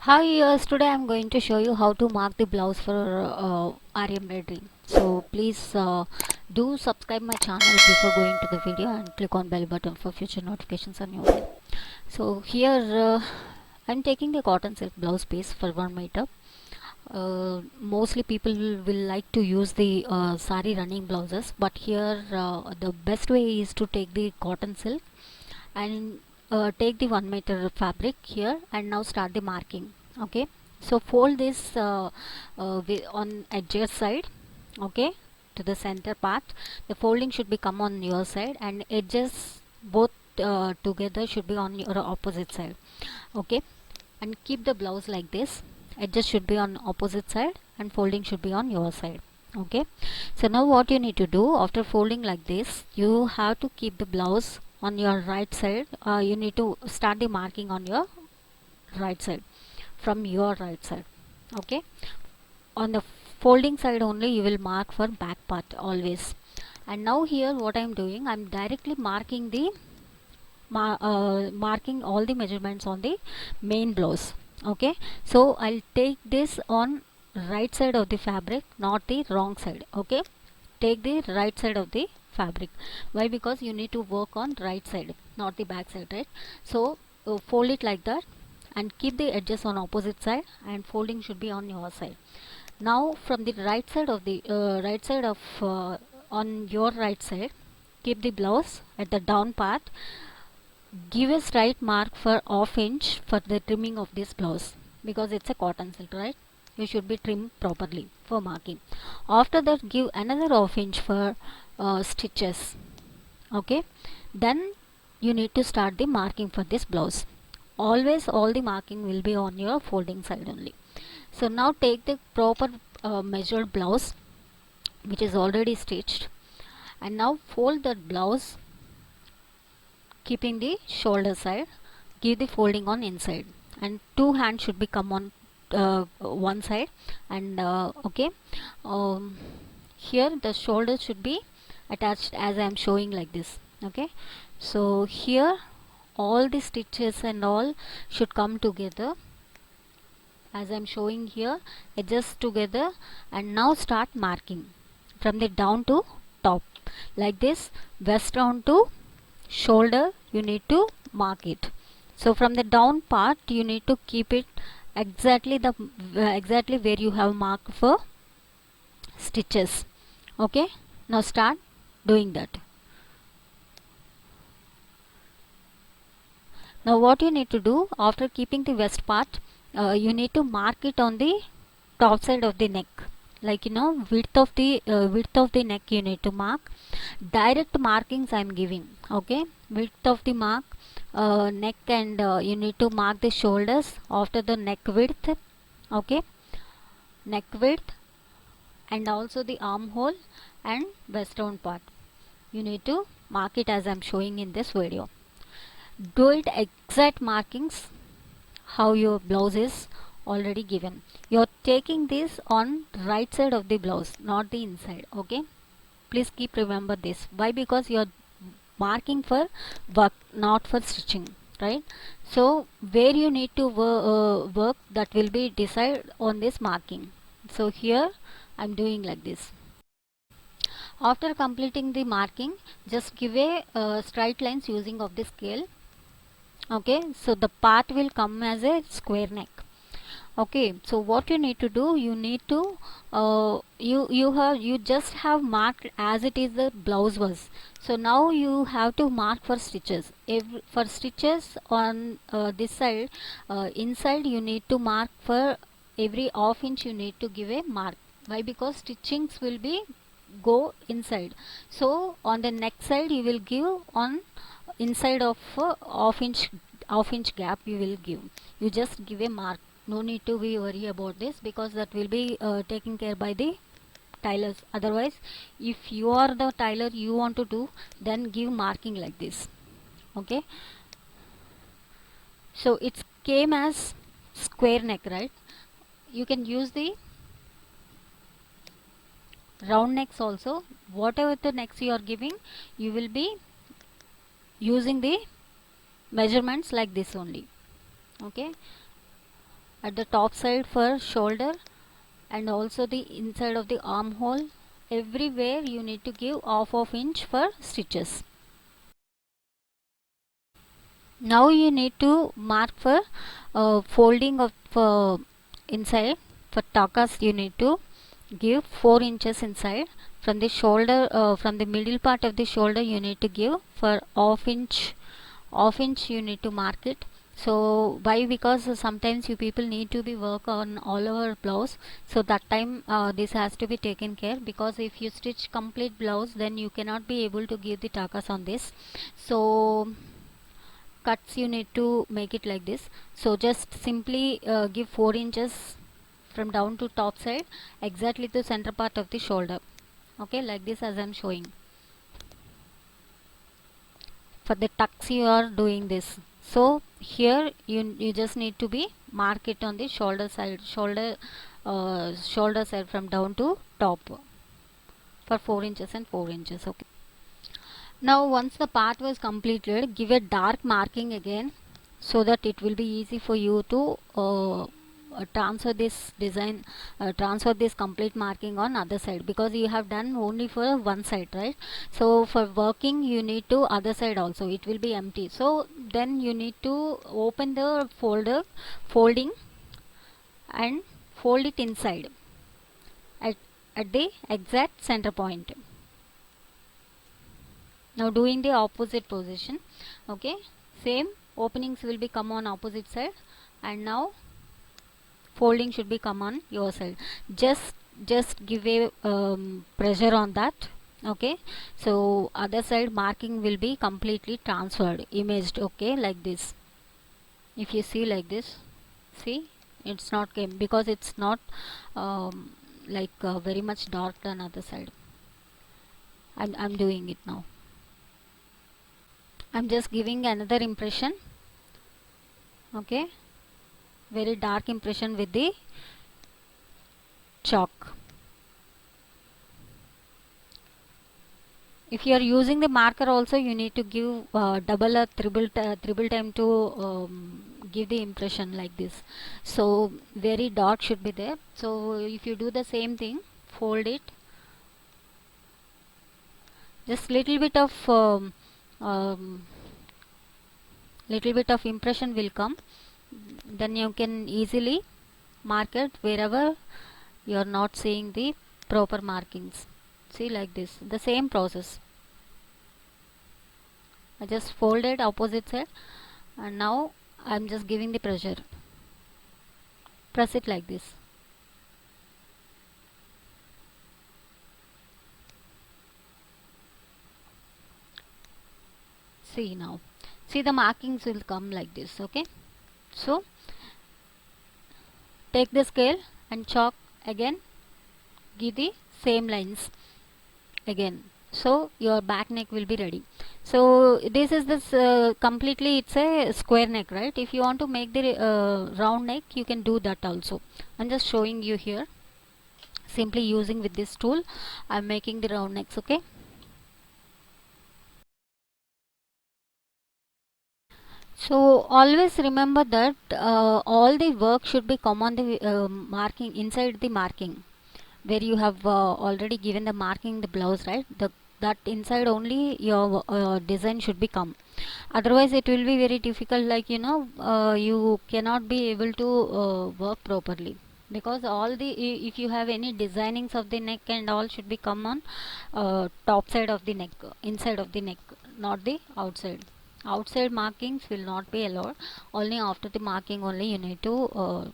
Hi, today I'm going to show you how to mark the blouse for Ari embroidery. So please do subscribe my channel before going to the video and click on bell button for future notifications on your mail. So here I'm taking the cotton silk blouse piece for 1 meter. Mostly people will like to use the sari running blouses, but here the best way is to take the cotton silk and take the 1 meter fabric here and now start the marking. Okay, so fold this on edges side, okay, to the center part. The folding should be come on your side and edges both together should be on your opposite side. Okay, and keep the blouse like this. Edges should be on opposite side and folding should be on your side. Okay, so now what you need to do after folding like this, you have to keep the blouse on your right side. You need to start the marking on your right side, from your right side. Okay, on the folding side only you will mark for back part always. And now here what I am doing, I am directly marking the marking all the measurements on the main blouse. Okay, so I'll take this on right side of the fabric, not the wrong side. Okay, take the right side of the fabric. Why? Because you need to work on right side, not the back side, right? So fold it like that and keep the edges on opposite side and folding should be on your side. Now from the right side of the right side of on your right side, keep the blouse at the down part. Give a straight mark for half inch for the trimming of this blouse, because it's a cotton silk, right? You should be trimmed properly for marking. After that, give another half inch for stitches. Okay, then you need to start the marking for this blouse. Always all the marking will be on your folding side only. So now take the proper measured blouse which is already stitched and now fold that blouse keeping the shoulder side. Give the folding on inside and two hands should be come on one side and okay, here the shoulder should be attached as I am showing like this. Okay, so here all the stitches and all should come together as I am showing here, adjust together and now start marking from the down to top like this, waist round to shoulder you need to mark it. So from the down part you need to keep it exactly the exactly where you have marked for stitches. Okay, now start doing that. Now what you need to do after keeping the waist part, you need to mark it on the top side of the neck, like width of the neck you need to mark. Direct markings I am giving. Okay, width of the mark, neck, and you need to mark the shoulders after the neck width. Okay, neck width and also the armhole and waist round part you need to mark it as I am showing in this video. Do it exact markings how your blouse is already given. You're taking this on right side of the blouse, not the inside. Okay, please keep remember this. Why? Because you're marking for work, not for stitching, right? So where you need to work, that will be decided on this marking. So here I'm doing like this. After completing the marking, just give a straight lines using of the scale. Okay, so the part will come as a square neck. Okay, so what you need to do, you need to you just have marked as it is the blouse was. So now you have to mark for stitches. For stitches on this side, inside you need to mark for every half inch you need to give a mark. Why? Because stitchings will be go inside. So on the neck side you will give on inside of half inch gap you will give. You just give a mark. No need to be worry about this, because that will be taken care by the tailors. Otherwise, if you are the tailor, you want to do, then give marking like this. Okay, so it came as square neck, right? You can use the round necks also. Whatever the necks you are giving, you will be using the measurements like this only. Okay, at the top side for shoulder, and also the inside of the armhole. Everywhere you need to give half inch for stitches. Now you need to mark for folding of inside. For takas you need to give 4 inches inside. From the shoulder, from the middle part of the shoulder you need to give for half inch you need to mark it. So why? Because sometimes you people need to be work on all over blouse, so that time this has to be taken care, because if you stitch complete blouse then you cannot be able to give the takas on this. So cuts you need to make it like this. So just simply give 4 inches from down to top side, exactly the center part of the shoulder. Okay, like this as I'm showing. For the tucks you are doing this. So here you just need to be mark it on the shoulder side, shoulder side from down to top for 4 inches and 4 inches. Okay. Now once the part was completed, give a dark marking again, so that it will be easy for you to transfer this design, transfer this complete marking on other side, because you have done only for one side, right? So for working you need to other side also, it will be empty. So then you need to open the folding and fold it inside at, at the exact center point. Now doing the opposite position. Okay, same openings will be come on opposite side, and now folding should be come on your side. Just give a pressure on that. Okay, so other side marking will be completely transferred, imaged. Okay, like this. If you see like this, see, it's not came because it's not like very much dark than other side. I'm doing it now. I'm just giving another impression. Okay, very dark impression with the chalk. If you are using the marker also, you need to give double or triple time to give the impression like this. So very dark should be there. So if you do the same thing, fold it, just little bit of impression will come, then you can easily mark it wherever you are not seeing the proper markings. See, like this, the same process. I just folded opposite side, and now I'm just giving the pressure. Press it like this. See now, see the markings will come like this. Okay, so take the scale and chalk again, give the same lines again, so your back neck will be ready. So this is this completely, it's a square neck, right? If you want to make the round neck, you can do that also. I'm just showing you here, simply using with this tool I'm making the round necks. Okay, so always remember that all the work should be come on the marking, inside the marking where you have already given the marking the blouse, right? That inside only your design should be come. Otherwise it will be very difficult, like you cannot be able to work properly, because all the if you have any designings of the neck and all should be come on top side of the neck, inside of the neck, not the outside. Outside markings will not be allowed. Only after the marking only you need to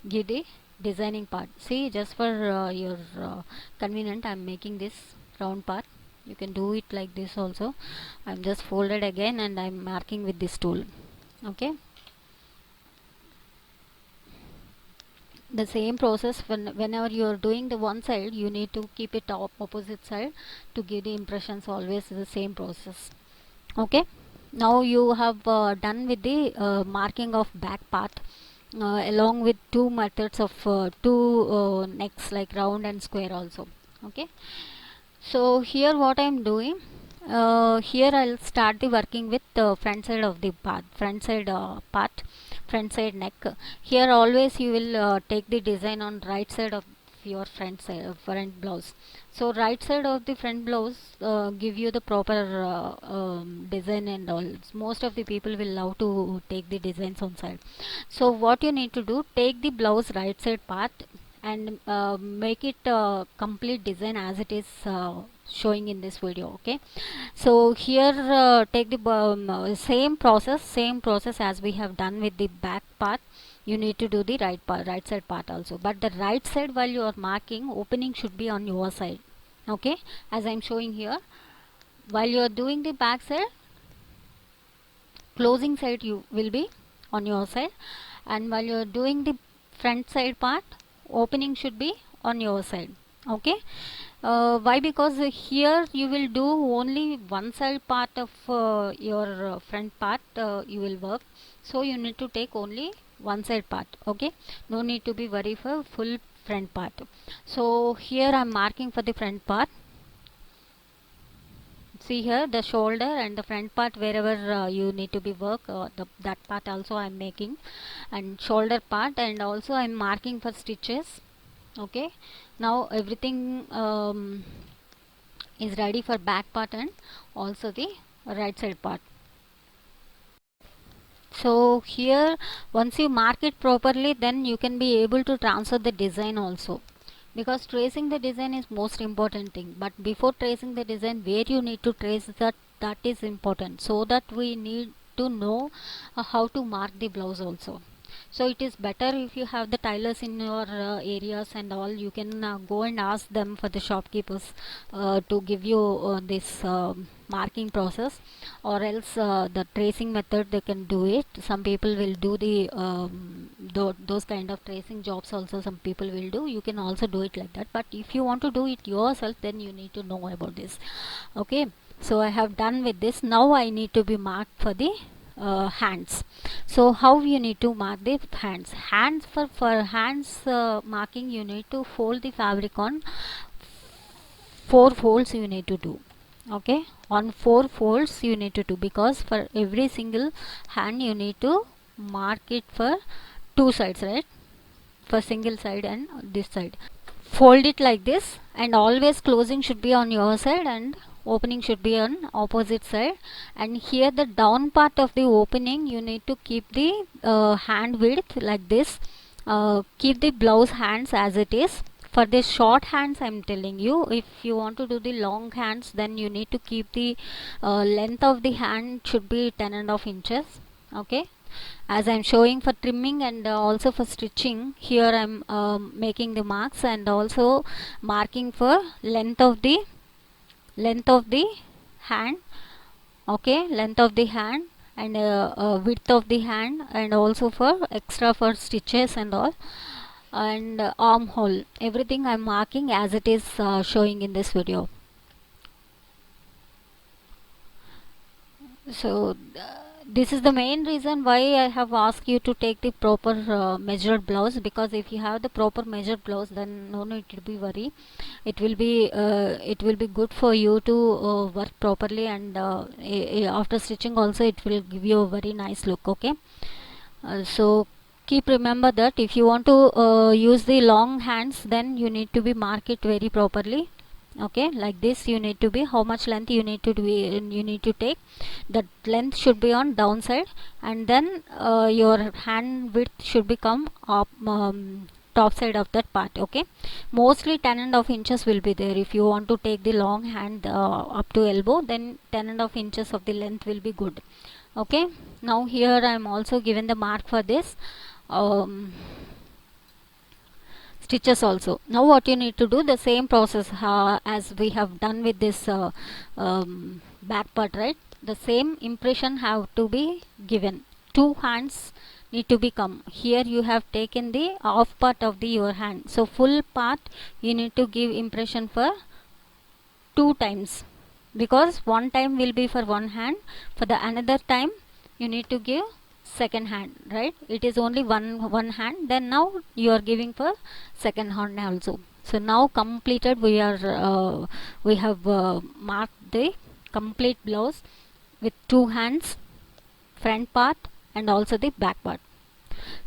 give the designing part. See, just for your convenient I'm making this round part. You can do it like this also. I'm just folded again and I'm marking with this tool. Okay, the same process. Whenever you are doing the one side, you need to keep it opposite side to give the impressions, always the same process. Okay, now you have done with the marking of back part, along with two methods of two necks, like round and square also. Okay, so here what I'm doing, here I'll start the working with the front side of the part, front side neck. Here always you will take the design on right side of your front blouse. So right side of the front blouse give you the proper design and all. Most of the people will love to take the designs on side. So what you need to do, take the blouse right side part and make it complete design as it is showing in this video. Okay, so here take the same process as we have done with the back part. You need to do the right side part also, but the right side while you are marking, opening should be on your side. Okay, as I'm showing here, while you are doing the back side, closing side you will be on your side, and while you are doing the front side part, opening should be on your side. Okay, why? Because here you will do only one side part of your front part you will work, so you need to take only one side part. Okay, no need to be worried for full front part. So here I'm marking for the front part. See here the shoulder and the front part, wherever you need to be work, that part also I'm making, and shoulder part, and also I'm marking for stitches. Okay, now everything is ready for back part and also the right side part. So here once you mark it properly, then you can be able to transfer the design also, because tracing the design is most important thing. But before tracing the design, where you need to trace that is important, so that we need to know how to mark the blouse also. So it is better if you have the tailors in your areas and all, you can go and ask them for the shopkeepers to give you this marking process, or else the tracing method they can do it. Some people will do the those kind of tracing jobs also, some people will do. You can also do it like that, but if you want to do it yourself, then you need to know about this. Okay, so I have done with this. Now I need to be marked for the hands. So how you need to mark the hands? For hands marking, you need to fold the fabric on 4 folds you need to do. Okay, on 4 folds you need to do, because for every single hand you need to mark it for 2 sides, right? For single side and this side, fold it like this, and always closing should be on your side and opening should be on opposite side. And here the down part of the opening, you need to keep the hand width like this. Keep the blouse hands as it is. For the short hands I'm telling you, if you want to do the long hands, then you need to keep the length of the hand should be 10.5 inches. Okay, as I'm showing for trimming and also for stitching, here I'm making the marks, and also marking for length of the hand. Okay, length of the hand, and width of the hand, and also for extra for stitches and all, and armhole, everything I'm marking as it is showing in this video. So this is the main reason why I have asked you to take the proper measured blouse, because if you have the proper measured blouse, then no need to be worry. It will be good for you to work properly, and after stitching also it will give you a very nice look. Okay, so keep remember that if you want to use the long hands, then you need to be mark it very properly. Okay, like this you need to be, how much length you need to do, you need to take that length should be on downside, and then your hand width should become up top side of that part. Okay, mostly 10.5 inches will be there. If you want to take the long hand up to elbow, then 10.5 inches of the length will be good. Okay, now here I am also given the mark for this stitches also. Now what you need to do, the same process as we have done with this back part, right? The same impression have to be given. 2 hands need to become. Here you have taken the off part of the your hand, so full part you need to give impression for 2 times, because one time will be for one hand, for the another time you need to give second hand, right? It is only one hand, then now you are giving for second hand also. So now completed, we have marked the complete blouse with 2 hands, front part and also the back part.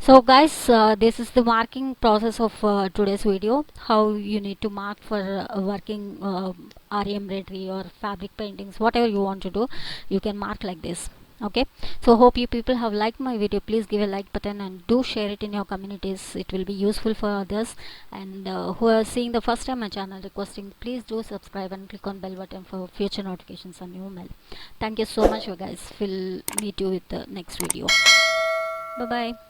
So guys, this is the marking process of today's video, how you need to mark for working RE embroidery or fabric paintings, whatever you want to do, you can mark like this. Okay, so hope you people have liked my video. Please give a like button and do share it in your communities. It will be useful for others. And who are seeing the first time my channel, requesting please do subscribe and click on bell button for future notifications on your mail. Thank you so much, you guys. We'll meet you with the next video. Bye bye.